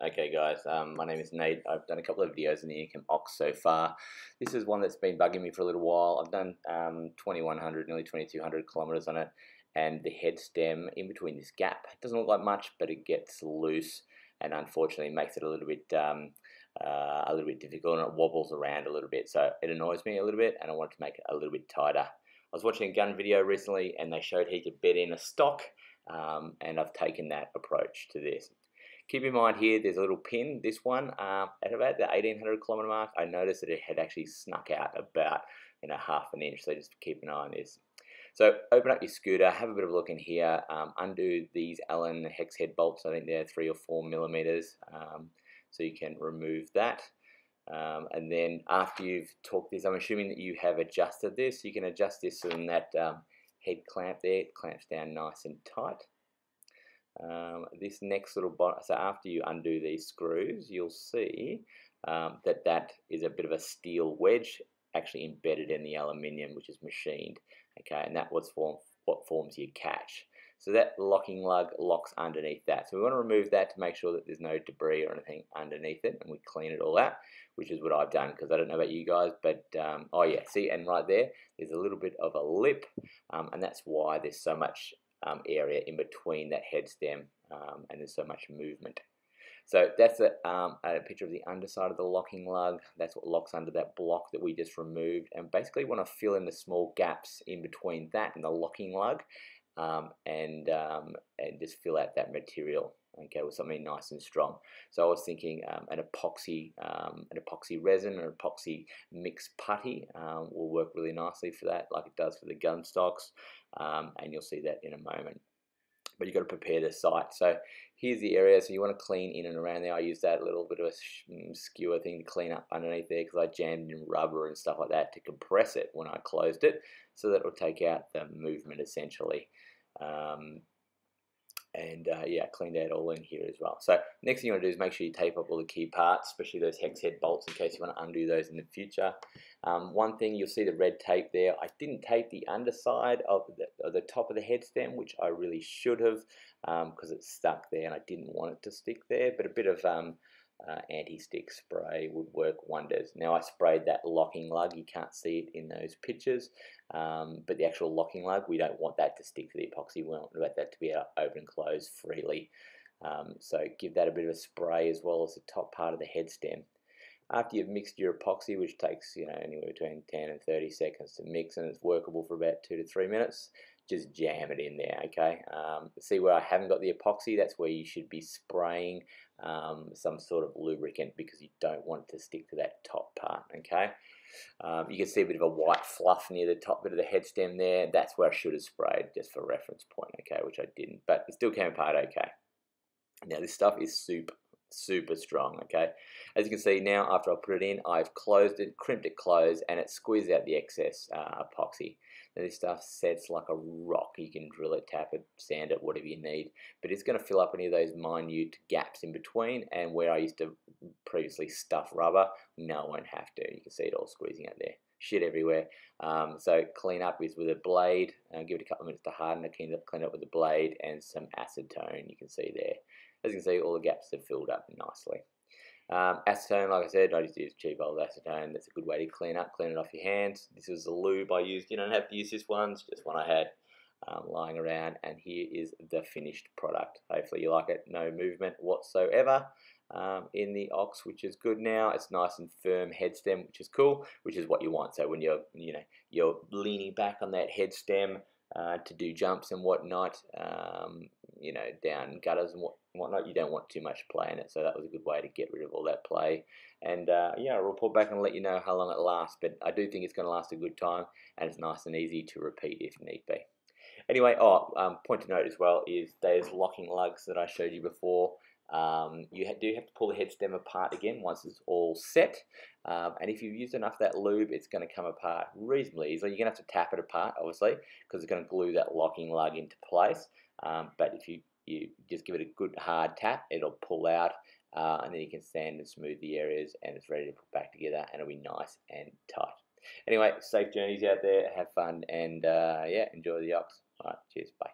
Okay guys, my name is Nate. I've done a couple of videos on the Inokom Ox so far. This is one that's been bugging me for a little while. I've done 2100, nearly 2200 kilometers on it, and the head stem in between this gap, it doesn't look like much, but it gets loose and unfortunately makes it a little bit difficult, and it wobbles around a little bit, so it annoys me a little bit and I wanted to make it a little bit tighter. I was watching a gun video recently and they showed he could bed in a stock, and I've taken that approach to this. Keep in mind here, there's a little pin. This one, at about the 1800 kilometer mark, I noticed that it had actually snuck out about half an inch. So just keep an eye on this. So open up your scooter, have a bit of a look in here, undo these Allen hex head bolts. I think they're 3 or 4 millimeters, so you can remove that. And then after you've torqued this, I'm assuming that you have adjusted this. You can adjust this so that head clamp there, it clamps down nice and tight. This next little so after you undo these screws, you'll see that is a bit of a steel wedge actually embedded in the aluminium, which is machined. Okay, and that's what forms your catch. So that locking lug locks underneath that. So we want to remove that to make sure that there's no debris or anything underneath it, and we clean it all out, which is what I've done, because I don't know about you guys, but oh yeah, see, and right there's a little bit of a lip, and that's why there's so much area in between that head stem, and there's so much movement. So that's a picture of the underside of the locking lug. That's what locks under that block that we just removed, and basically want to fill in the small gaps in between that and the locking lug, and just fill out that material, okay, with something nice and strong. So I was thinking an epoxy resin or epoxy mixed putty will work really nicely for that, like it does for the gun stocks, and you'll see that in a moment. But you've got to prepare the site. So here's the area, so you want to clean in and around there. I use that little bit of a skewer thing to clean up underneath there, because I jammed in rubber and stuff like that to compress it when I closed it, so that it will take out the movement essentially. Yeah, cleaned that all in here as well. So next thing you want to do is make sure you tape up all the key parts, especially those hex head bolts, in case you want to undo those in the future. One thing, you'll see the red tape there. I didn't tape the underside of the top of the head stem, which I really should have, because it's stuck there and I didn't want it to stick there, but a bit of anti-stick spray would work wonders. Now I sprayed that locking lug, you can't see it in those pictures, but the actual locking lug, we don't want that to stick to the epoxy. We want that to be able to open and close freely. So give that a bit of a spray, as well as the top part of the head stem. After you've mixed your epoxy, which takes anywhere between 10 and 30 seconds to mix, and it's workable for about 2 to 3 minutes, just jam it in there, okay? See where I haven't got the epoxy? That's where you should be spraying some sort of lubricant, because you don't want it to stick to that top part, okay? You can see a bit of a white fluff near the top bit of the head stem there. That's where I should have sprayed, just for reference point, okay, which I didn't, but it still came apart okay. Now this stuff is super strong, okay? As you can see now, after I put it in, I've closed it, crimped it closed, and it squeezed out the excess epoxy. Now this stuff sets like a rock. You can drill it, tap it, sand it, whatever you need, but it's going to fill up any of those minute gaps in between, and where I used to previously stuff rubber, now I won't have to. You can see it all squeezing out there. Shit everywhere. So clean up is with a blade, give it a couple of minutes to harden it, clean it up with a blade and some acetone. You can see there. As you can see, all the gaps have filled up nicely. Acetone, like I said, I just use cheap old acetone. That's a good way to clean it off your hands. This is the lube I used. You don't have to use this one, it's just one I had lying around, and here is the finished product. Hopefully you like it. No movement whatsoever in the Ox, which is good. Now it's nice and firm head stem, which is cool, which is what you want. So when you're leaning back on that head stem to do jumps and whatnot, down gutters and whatnot, you don't want too much play in it. So that was a good way to get rid of all that play. And yeah, I'll report back and let you know how long it lasts, but I do think it's going to last a good time, and it's nice and easy to repeat if need be. Anyway, point to note as well is those locking lugs that I showed you before. You do have to pull the head stem apart again once it's all set, and if you've used enough of that lube, it's going to come apart reasonably easily. You're going to have to tap it apart, obviously, because it's going to glue that locking lug into place, but if you just give it a good hard tap, it'll pull out, and then you can sand and smooth the areas, and it's ready to put back together, and it'll be nice and tight. Anyway, safe journeys out there, have fun, and yeah, enjoy the Ox. Alright, cheers, bye.